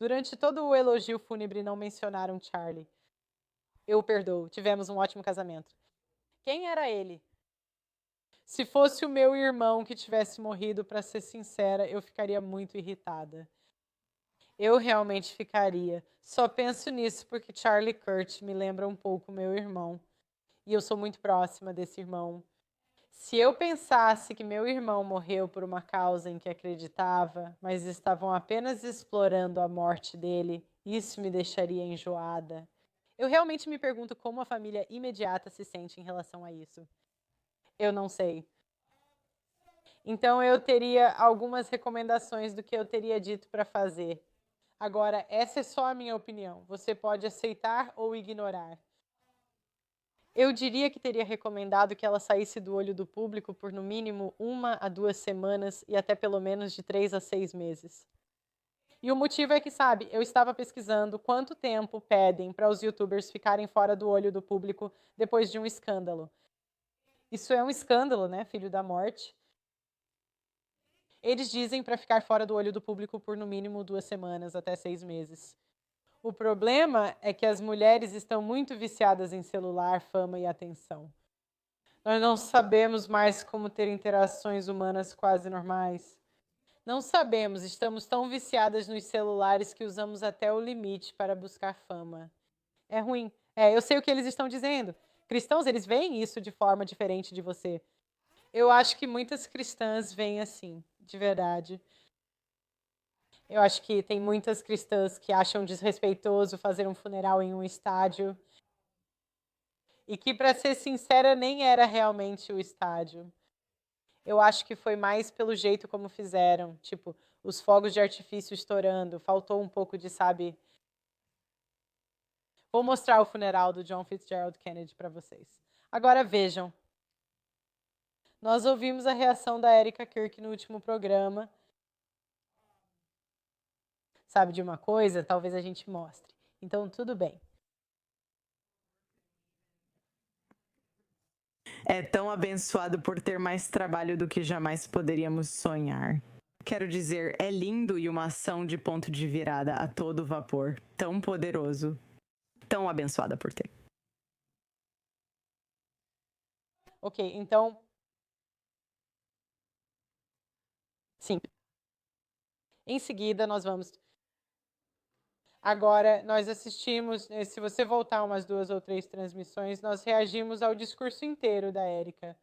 Durante todo o elogio fúnebre não mencionaram Charlie. Eu o perdoo, tivemos um ótimo casamento. Quem era ele? Se fosse o meu irmão que tivesse morrido, para ser sincera, eu ficaria muito irritada. Eu realmente ficaria. Só penso nisso porque Charlie Kurt me lembra um pouco meu irmão. E eu sou muito próxima desse irmão. Se eu pensasse que meu irmão morreu por uma causa em que acreditava, mas estavam apenas explorando a morte dele, isso me deixaria enjoada. Eu realmente me pergunto como a família imediata se sente em relação a isso. Eu não sei. Então eu teria algumas recomendações do que eu teria dito para fazer. Agora, essa é só a minha opinião. Você pode aceitar ou ignorar. Eu diria que teria recomendado que ela saísse do olho do público por no mínimo 1 a 2 semanas e até pelo menos de 3 a 6 meses. E o motivo é que, sabe, eu estava pesquisando quanto tempo pedem para os youtubers ficarem fora do olho do público depois de um escândalo. Isso é um escândalo, né, filho da morte? Eles dizem para ficar fora do olho do público por no mínimo 2 semanas até 6 meses. O problema é que as mulheres estão muito viciadas em celular, fama e atenção. Nós não sabemos mais como ter interações humanas quase normais. Não sabemos, estamos tão viciadas nos celulares que usamos até o limite para buscar fama. É ruim. Eu sei o que eles estão dizendo. Cristãos, eles veem isso de forma diferente de você. Eu acho que muitas cristãs veem assim, de verdade. Eu acho que tem muitas cristãs que acham desrespeitoso fazer um funeral em um estádio. E que, para ser sincera, nem era realmente o estádio. Eu acho que foi mais pelo jeito como fizeram. Tipo, os fogos de artifício estourando. Faltou um pouco de, sabe... Vou mostrar o funeral do John Fitzgerald Kennedy para vocês. Agora vejam. Nós ouvimos a reação da Erika Kirk no último programa. Sabe de uma coisa? Talvez a gente mostre. Então, tudo bem. É tão abençoado por ter mais trabalho do que jamais poderíamos sonhar. Quero dizer, é lindo e uma ação de ponto de virada a todo vapor. Tão poderoso. Tão abençoada por ter. Ok, então... Sim. Em seguida, nós vamos... Agora, nós assistimos, se você voltar umas 2 ou 3 transmissões, nós reagimos ao discurso inteiro da Erika.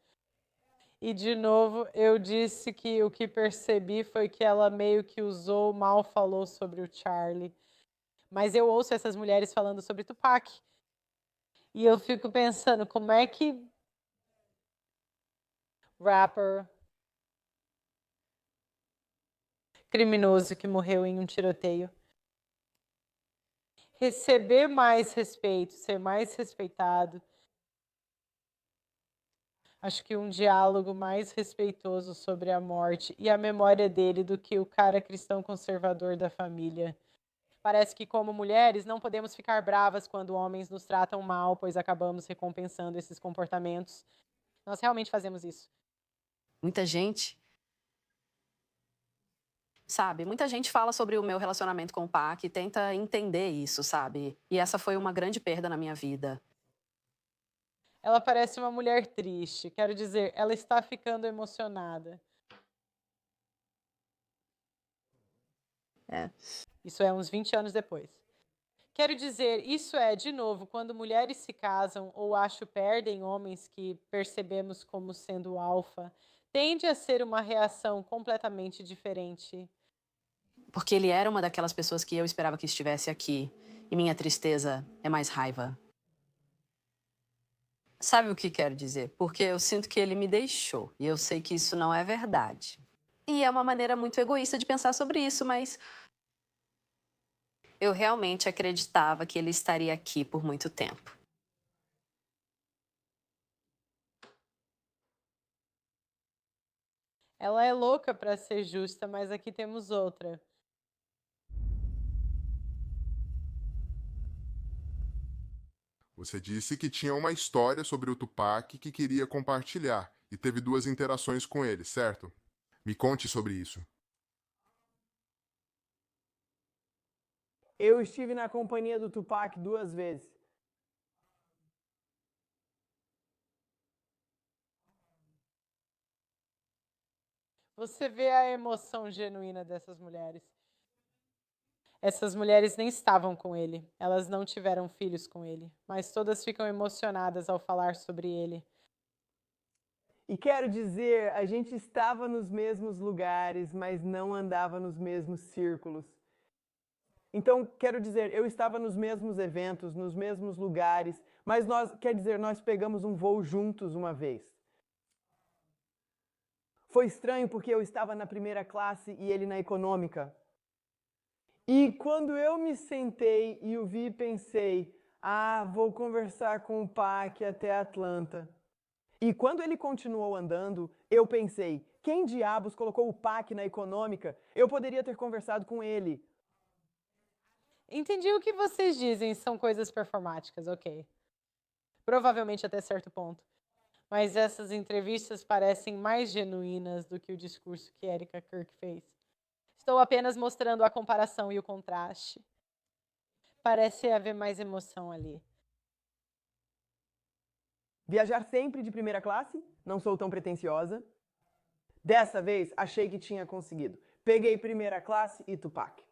E, de novo, eu disse que o que percebi foi que ela meio que usou, mal falou sobre o Charlie. Mas eu ouço essas mulheres falando sobre Tupac. E eu fico pensando, como é que rapper, criminoso que morreu em um tiroteio, receber mais respeito, ser mais respeitado. Acho que um diálogo mais respeitoso sobre a morte e a memória dele do que o cara cristão conservador da família. Parece que, como mulheres, não podemos ficar bravas quando homens nos tratam mal, pois acabamos recompensando esses comportamentos. Nós realmente fazemos isso. Muita gente, sabe? Muita gente fala sobre o meu relacionamento com o Pac e tenta entender isso, sabe? E essa foi uma grande perda na minha vida. Ela parece uma mulher triste. Quero dizer, ela está ficando emocionada. É. Isso é uns 20 anos depois. Quero dizer, isso é, de novo, quando mulheres se casam ou acho perdem homens que percebemos como sendo alfa, tende a ser uma reação completamente diferente. Porque ele era uma daquelas pessoas que eu esperava que estivesse aqui. E minha tristeza é mais raiva. Sabe o que quero dizer? Porque eu sinto que ele me deixou. E eu sei que isso não é verdade. E é uma maneira muito egoísta de pensar sobre isso, mas eu realmente acreditava que ele estaria aqui por muito tempo. Ela é louca para ser justa, mas aqui temos outra. Você disse que tinha uma história sobre o Tupac que queria compartilhar e teve 2 interações com ele, certo? Me conte sobre isso. Eu estive na companhia do Tupac 2 vezes. Você vê a emoção genuína dessas mulheres. Essas mulheres nem estavam com ele, elas não tiveram filhos com ele, mas todas ficam emocionadas ao falar sobre ele. E quero dizer, a gente estava nos mesmos lugares, mas não andava nos mesmos círculos. Então, quero dizer, eu estava nos mesmos eventos, nos mesmos lugares, mas nós pegamos um voo juntos uma vez. Foi estranho porque eu estava na primeira classe e ele na econômica. E quando eu me sentei e o vi, pensei, vou conversar com o Pac até Atlanta. E quando ele continuou andando, eu pensei, quem diabos colocou o Pac na econômica? Eu poderia ter conversado com ele. Entendi o que vocês dizem, são coisas performáticas, ok. Provavelmente até certo ponto. Mas essas entrevistas parecem mais genuínas do que o discurso que Erika Kirk fez. Estou apenas mostrando a comparação e o contraste. Parece haver mais emoção ali. Viajar sempre de primeira classe? Não sou tão pretensiosa. Dessa vez, achei que tinha conseguido. Peguei primeira classe e Tupac.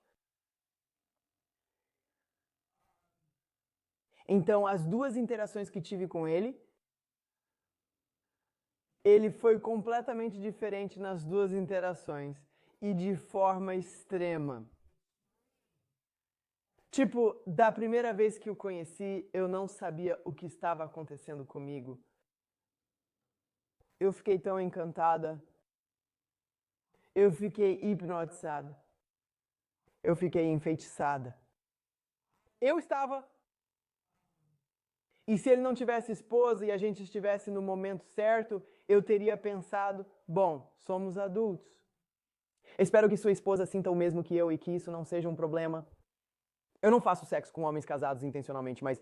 Então, as duas interações que tive com ele foi completamente diferente nas duas interações. E de forma extrema. Tipo, da primeira vez que o conheci, eu não sabia o que estava acontecendo comigo. Eu fiquei tão encantada. Eu fiquei hipnotizada. Eu fiquei enfeitiçada. Eu estava. E se ele não tivesse esposa e a gente estivesse no momento certo, eu teria pensado, bom, somos adultos. Espero que sua esposa sinta o mesmo que eu e que isso não seja um problema. Eu não faço sexo com homens casados intencionalmente, mas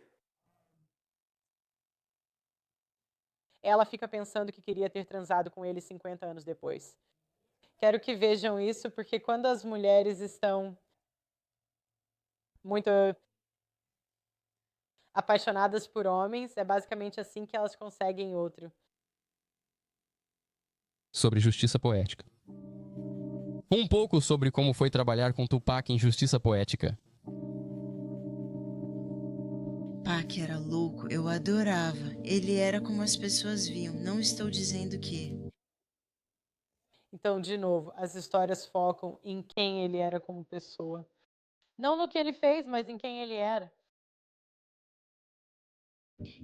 Ela fica pensando que queria ter transado com ele 50 anos depois. Quero que vejam isso, porque quando as mulheres estão muito apaixonadas por homens, é basicamente assim que elas conseguem outro. Sobre justiça poética. Um pouco sobre como foi trabalhar com Tupac em Justiça Poética. Pac era louco, eu adorava. Ele era como as pessoas viam, não estou dizendo que. Então, de novo, as histórias focam em quem ele era como pessoa. Não no que ele fez, mas em quem ele era.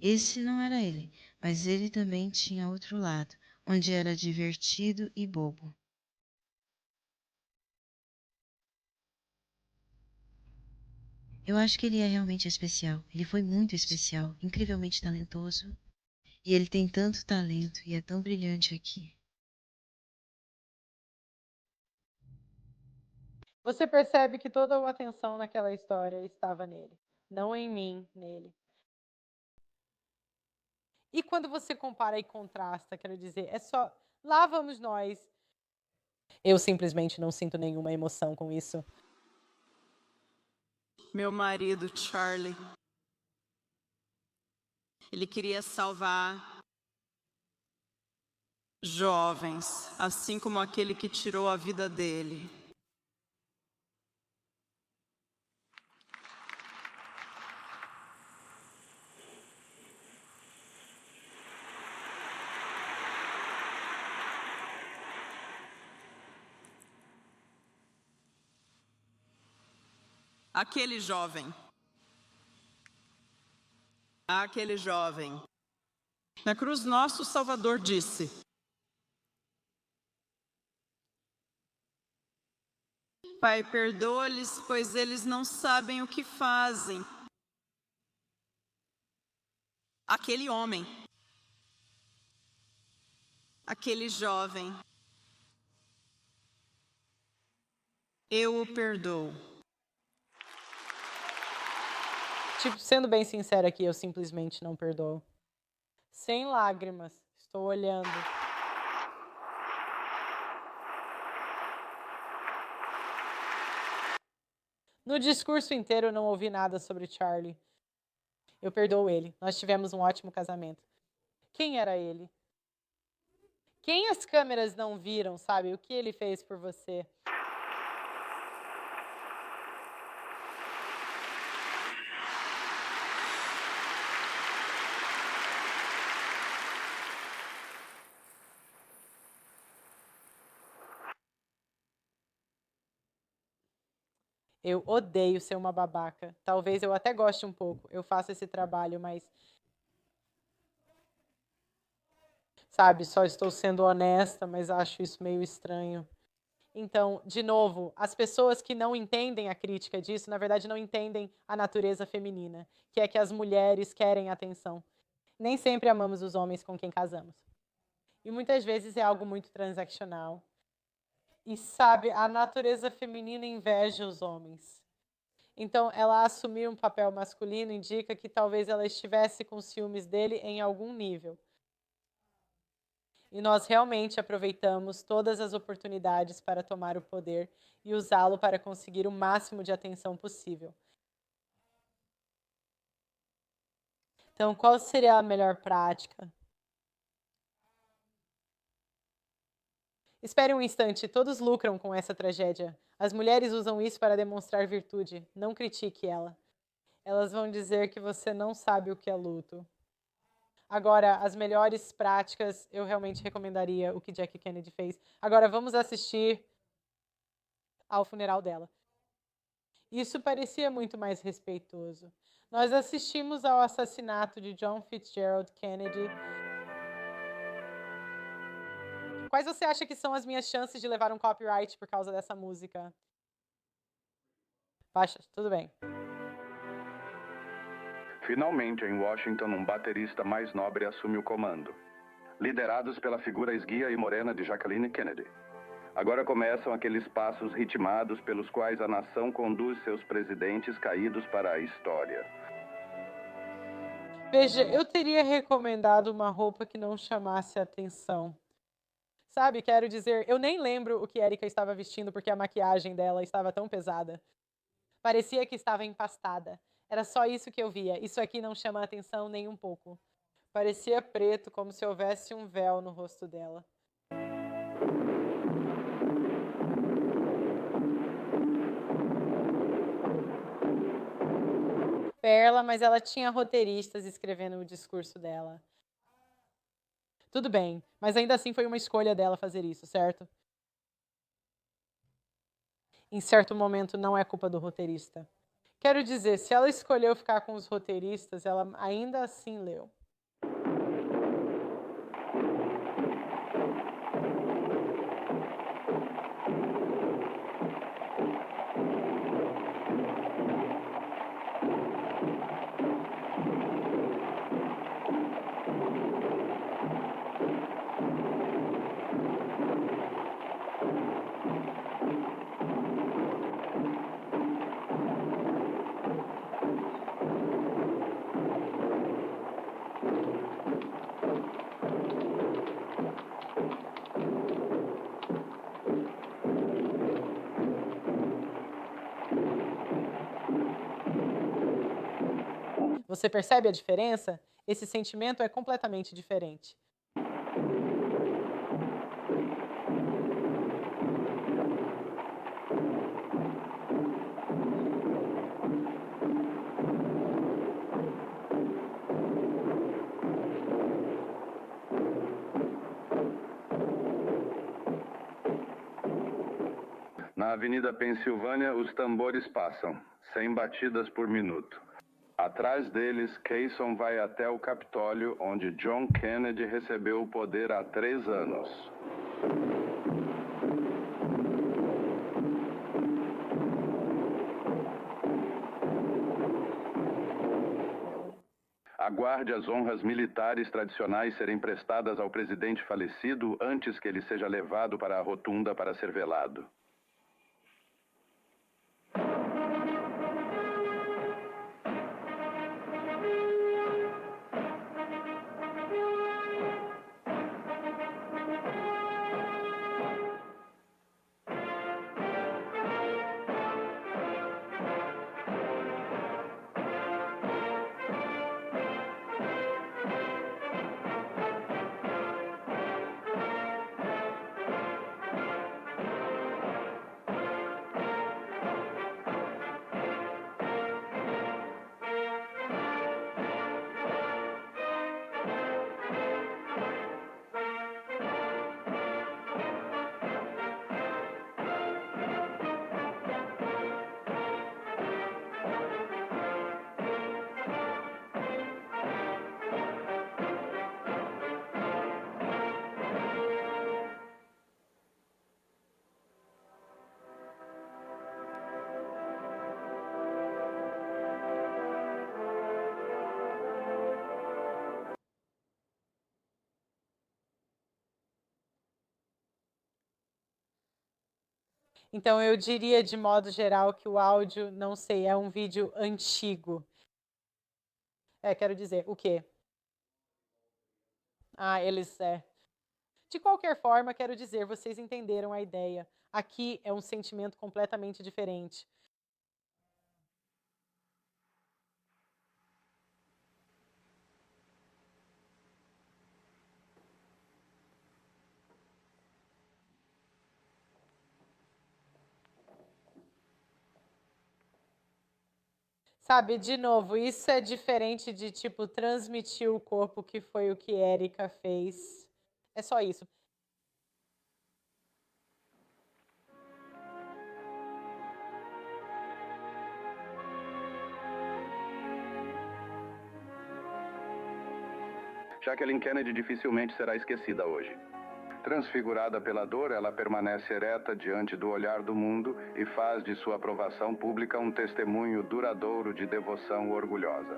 Esse não era ele, mas ele também tinha outro lado, onde era divertido e bobo. Eu acho que ele é realmente especial. Ele foi muito especial, incrivelmente talentoso. E ele tem tanto talento e é tão brilhante aqui. Você percebe que toda a atenção naquela história estava nele, não em mim, nele. E quando você compara e contrasta, quero dizer, é só. Lá vamos nós. Eu simplesmente não sinto nenhuma emoção com isso. Meu marido, Charlie. Ele queria salvar jovens, assim como aquele que tirou a vida dele. Aquele jovem. Aquele jovem. Na cruz, nosso Salvador disse: Pai, perdoa-lhes, pois eles não sabem o que fazem. Aquele homem. Aquele jovem. Eu o perdoo. Tipo, sendo bem sincera aqui, eu simplesmente não perdoo. Sem lágrimas, estou olhando. No discurso inteiro eu não ouvi nada sobre Charlie. Eu perdoo ele. Nós tivemos um ótimo casamento. Quem era ele? Quem as câmeras não viram, sabe? O que ele fez por você? Eu odeio ser uma babaca. Talvez eu até goste um pouco. Eu faço esse trabalho, mas sabe, só estou sendo honesta, mas acho isso meio estranho. Então, de novo, as pessoas que não entendem a crítica disso, na verdade, não entendem a natureza feminina, que é que as mulheres querem atenção. Nem sempre amamos os homens com quem casamos. E muitas vezes é algo muito transaccional. E sabe, a natureza feminina inveja os homens. Então, ela assumir um papel masculino indica que talvez ela estivesse com ciúmes dele em algum nível. E nós realmente aproveitamos todas as oportunidades para tomar o poder e usá-lo para conseguir o máximo de atenção possível. Então, qual seria a melhor prática? Espere um instante, todos lucram com essa tragédia. As mulheres usam isso para demonstrar virtude. Não critique ela. Elas vão dizer que você não sabe o que é luto. Agora, as melhores práticas, eu realmente recomendaria o que Jackie Kennedy fez. Agora, vamos assistir ao funeral dela. Isso parecia muito mais respeitoso. Nós assistimos ao assassinato de John Fitzgerald Kennedy. Quais você acha que são as minhas chances de levar um copyright por causa dessa música? Baixas, tudo bem. Finalmente, em Washington, um baterista mais nobre assume o comando, liderados pela figura esguia e morena de Jacqueline Kennedy. Agora começam aqueles passos ritmados pelos quais a nação conduz seus presidentes caídos para a história. Veja, eu teria recomendado uma roupa que não chamasse atenção. Sabe, quero dizer, eu nem lembro o que Erika estava vestindo porque a maquiagem dela estava tão pesada. Parecia que estava empastada. Era só isso que eu via. Isso aqui não chama atenção nem um pouco. Parecia preto, como se houvesse um véu no rosto dela. Perla, mas ela tinha roteiristas escrevendo o discurso dela. Tudo bem, mas ainda assim foi uma escolha dela fazer isso, certo? Em certo momento não é culpa do roteirista. Quero dizer, se ela escolheu ficar com os roteiristas, ela ainda assim leu. Você percebe a diferença? Esse sentimento é completamente diferente. Na Avenida Pensilvânia, os tambores passam, 100 batidas por minuto. Atrás deles, Keyson vai até o Capitólio, onde John Kennedy recebeu o poder há 3 anos. Aguarde as honras militares tradicionais serem prestadas ao presidente falecido antes que ele seja levado para a rotunda para ser velado. Então eu diria de modo geral que o áudio, não sei, é um vídeo antigo. Quero dizer, o quê? De qualquer forma, quero dizer, vocês entenderam a ideia. Aqui é um sentimento completamente diferente. Sabe, de novo, isso é diferente de, tipo, transmitir o corpo, que foi o que Erika fez. É só isso. Jacqueline Kennedy dificilmente será esquecida hoje. Transfigurada pela dor, ela permanece ereta diante do olhar do mundo e faz de sua aprovação pública um testemunho duradouro de devoção orgulhosa.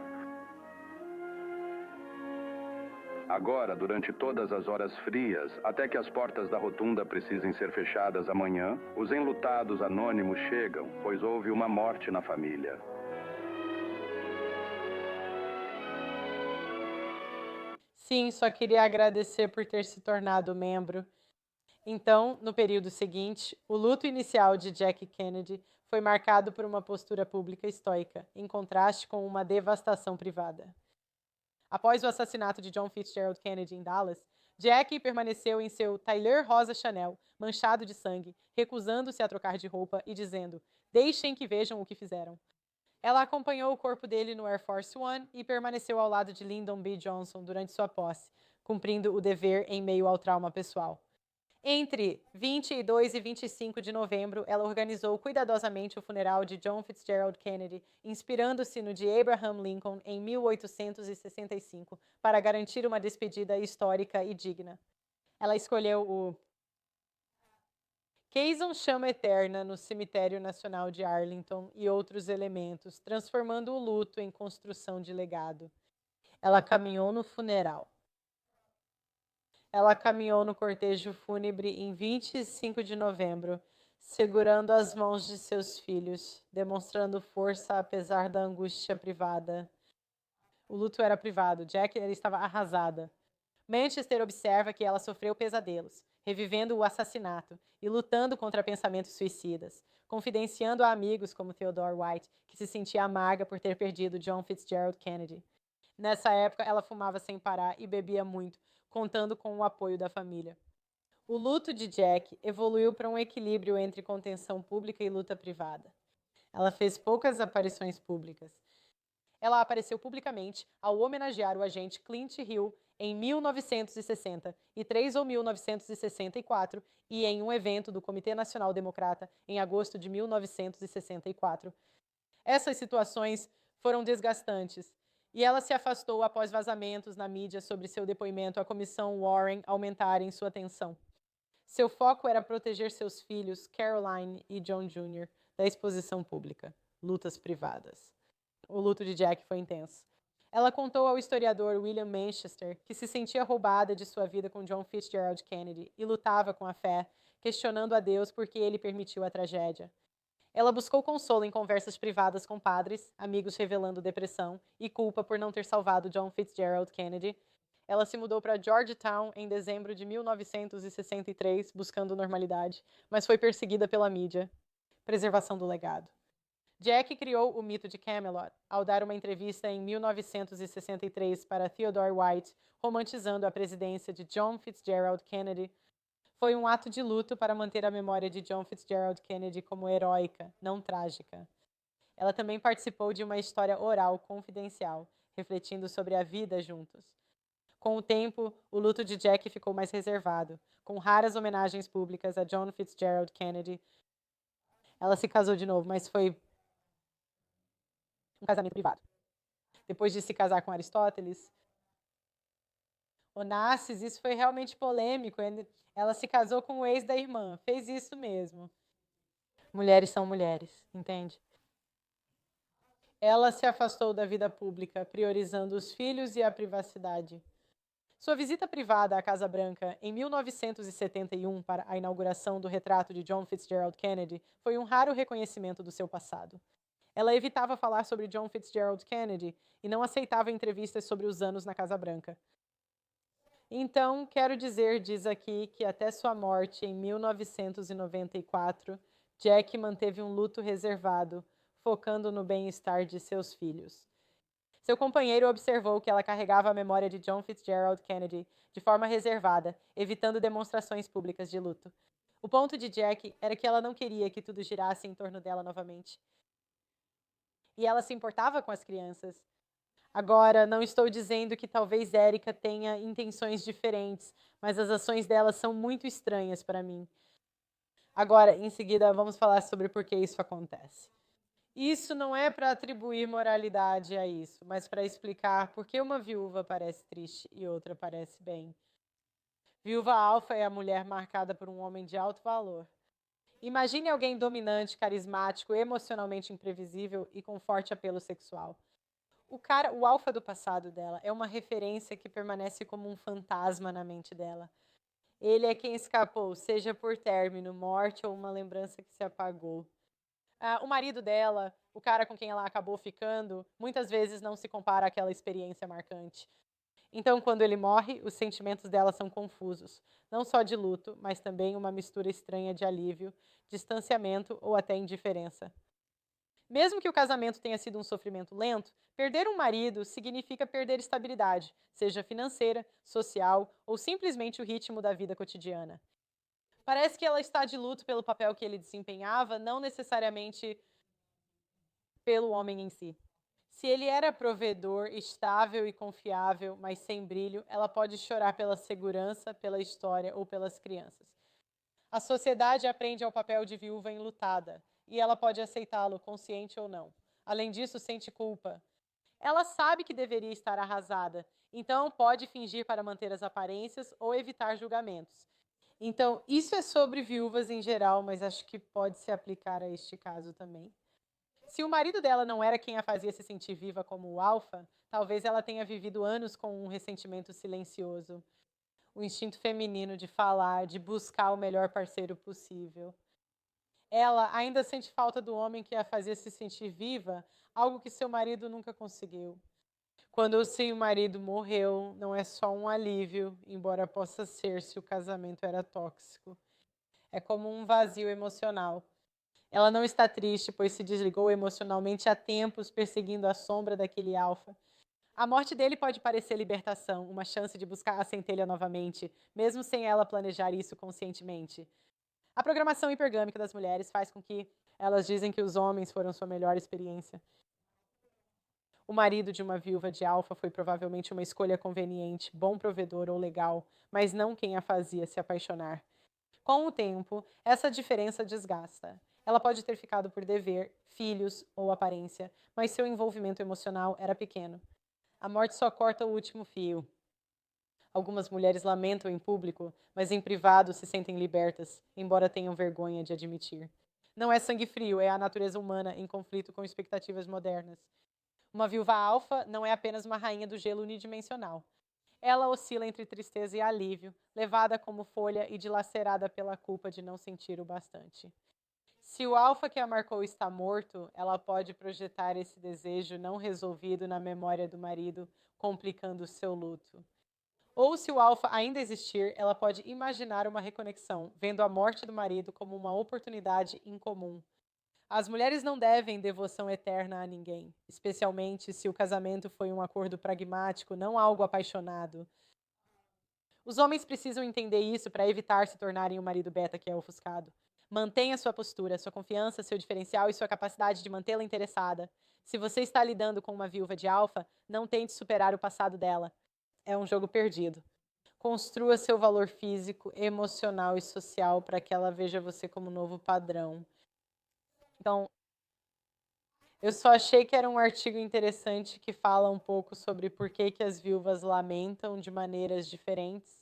Agora, durante todas as horas frias, até que as portas da rotunda precisem ser fechadas amanhã, os enlutados anônimos chegam, pois houve uma morte na família. Sim, só queria agradecer por ter se tornado membro. Então, no período seguinte, o luto inicial de Jack Kennedy foi marcado por uma postura pública estoica, em contraste com uma devastação privada. Após o assassinato de John Fitzgerald Kennedy em Dallas, Jack permaneceu em seu Tyler Rosa Chanel, manchado de sangue, recusando-se a trocar de roupa e dizendo: "Deixem que vejam o que fizeram." Ela acompanhou o corpo dele no Air Force One e permaneceu ao lado de Lyndon B. Johnson durante sua posse, cumprindo o dever em meio ao trauma pessoal. Entre 22 e 25 de novembro, ela organizou cuidadosamente o funeral de John Fitzgerald Kennedy, inspirando-se no de Abraham Lincoln em 1865, para garantir uma despedida histórica e digna. Ela escolheu o Quaison Chama Eterna no Cemitério Nacional de Arlington e outros elementos, transformando o luto em construção de legado. Ela caminhou no funeral. Ela caminhou no cortejo fúnebre em 25 de novembro, segurando as mãos de seus filhos, demonstrando força apesar da angústia privada. O luto era privado. Jack estava arrasada. Manchester observa que ela sofreu pesadelos, revivendo o assassinato e lutando contra pensamentos suicidas, confidenciando a amigos como Theodore White, que se sentia amarga por ter perdido John Fitzgerald Kennedy. Nessa época, ela fumava sem parar e bebia muito, contando com o apoio da família. O luto de Jack evoluiu para um equilíbrio entre contenção pública e luta privada. Ela fez poucas aparições públicas. Ela apareceu publicamente ao homenagear o agente Clint Hill em 1960 e 3 ou 1964 e em um evento do Comitê Nacional Democrata em agosto de 1964. Essas situações foram desgastantes e ela se afastou após vazamentos na mídia sobre seu depoimento à Comissão Warren aumentarem sua atenção. Seu foco era proteger seus filhos, Caroline e John Jr., da exposição pública. Lutas privadas. O luto de Jack foi intenso. Ela contou ao historiador William Manchester que se sentia roubada de sua vida com John Fitzgerald Kennedy e lutava com a fé, questionando a Deus por que ele permitiu a tragédia. Ela buscou consolo em conversas privadas com padres, amigos revelando depressão e culpa por não ter salvado John Fitzgerald Kennedy. Ela se mudou para Georgetown em dezembro de 1963, buscando normalidade, mas foi perseguida pela mídia. Preservação do legado. Jack criou o mito de Camelot ao dar uma entrevista em 1963 para Theodore White, romantizando a presidência de John Fitzgerald Kennedy. Foi um ato de luto para manter a memória de John Fitzgerald Kennedy como heróica, não trágica. Ela também participou de uma história oral confidencial, refletindo sobre a vida juntos. Com o tempo, o luto de Jack ficou mais reservado, com raras homenagens públicas a John Fitzgerald Kennedy. Ela se casou de novo, mas foi um casamento privado. Depois de se casar com Aristóteles, Onassis, isso foi realmente polêmico. Ela se casou com o ex da irmã, fez isso mesmo. Mulheres são mulheres, entende? Ela se afastou da vida pública, priorizando os filhos e a privacidade. Sua visita privada à Casa Branca em 1971 para a inauguração do retrato de John Fitzgerald Kennedy foi um raro reconhecimento do seu passado. Ela evitava falar sobre John Fitzgerald Kennedy e não aceitava entrevistas sobre os anos na Casa Branca. Então, quero dizer, diz aqui, que até sua morte em 1994, Jack manteve um luto reservado, focando no bem-estar de seus filhos. Seu companheiro observou que ela carregava a memória de John Fitzgerald Kennedy de forma reservada, evitando demonstrações públicas de luto. O ponto de Jack era que ela não queria que tudo girasse em torno dela novamente. E ela se importava com as crianças. Agora, não estou dizendo que talvez Erika tenha intenções diferentes, mas as ações dela são muito estranhas para mim. Agora, em seguida, vamos falar sobre por que isso acontece. Isso não é para atribuir moralidade a isso, mas para explicar por que uma viúva parece triste e outra parece bem. Viúva alfa é a mulher marcada por um homem de alto valor. Imagine alguém dominante, carismático, emocionalmente imprevisível e com forte apelo sexual. O alfa do passado dela é uma referência que permanece como um fantasma na mente dela. Ele é quem escapou, seja por término, morte ou uma lembrança que se apagou. O marido dela, o cara com quem ela acabou ficando, muitas vezes não se compara àquela experiência marcante. Então, quando ele morre, os sentimentos dela são confusos. Não só de luto, mas também uma mistura estranha de alívio, distanciamento ou até indiferença. Mesmo que o casamento tenha sido um sofrimento lento, perder um marido significa perder estabilidade, seja financeira, social ou simplesmente o ritmo da vida cotidiana. Parece que ela está de luto pelo papel que ele desempenhava, não necessariamente pelo homem em si. Se ele era provedor, estável e confiável, mas sem brilho, ela pode chorar pela segurança, pela história ou pelas crianças. A sociedade aprende ao papel de viúva enlutada, e ela pode aceitá-lo, consciente ou não. Além disso, sente culpa. Ela sabe que deveria estar arrasada, então pode fingir para manter as aparências ou evitar julgamentos. Então, isso é sobre viúvas em geral, mas acho que pode se aplicar a este caso também. Se o marido dela não era quem a fazia se sentir viva como o alfa, talvez ela tenha vivido anos com um ressentimento silencioso. O instinto feminino de falar, de buscar o melhor parceiro possível. Ela ainda sente falta do homem que a fazia se sentir viva, algo que seu marido nunca conseguiu. Quando o seu marido morreu, não é só um alívio, embora possa ser se o casamento era tóxico. É como um vazio emocional. Ela não está triste, pois se desligou emocionalmente há tempos perseguindo a sombra daquele alfa. A morte dele pode parecer libertação, uma chance de buscar a centelha novamente, mesmo sem ela planejar isso conscientemente. A programação hipergâmica das mulheres faz com que elas dizem que os homens foram sua melhor experiência. O marido de uma viúva de alfa foi provavelmente uma escolha conveniente, bom provedor ou legal, mas não quem a fazia se apaixonar. Com o tempo, essa diferença desgasta. Ela pode ter ficado por dever, filhos ou aparência, mas seu envolvimento emocional era pequeno. A morte só corta o último fio. Algumas mulheres lamentam em público, mas em privado se sentem libertas, embora tenham vergonha de admitir. Não é sangue frio, é a natureza humana em conflito com expectativas modernas. Uma viúva alfa não é apenas uma rainha do gelo unidimensional. Ela oscila entre tristeza e alívio, levada como folha e dilacerada pela culpa de não sentir o bastante. Se o alfa que a marcou está morto, ela pode projetar esse desejo não resolvido na memória do marido, complicando o seu luto. Ou se o alfa ainda existir, ela pode imaginar uma reconexão, vendo a morte do marido como uma oportunidade incomum. As mulheres não devem devoção eterna a ninguém, especialmente se o casamento foi um acordo pragmático, não algo apaixonado. Os homens precisam entender isso para evitar se tornarem o marido beta que é ofuscado. Mantenha sua postura, sua confiança, seu diferencial e sua capacidade de mantê-la interessada. Se você está lidando com uma viúva de alfa, não tente superar o passado dela. É um jogo perdido. Construa seu valor físico, emocional e social para que ela veja você como novo padrão. Então, eu só achei que era um artigo interessante que fala um pouco sobre por que as viúvas lamentam de maneiras diferentes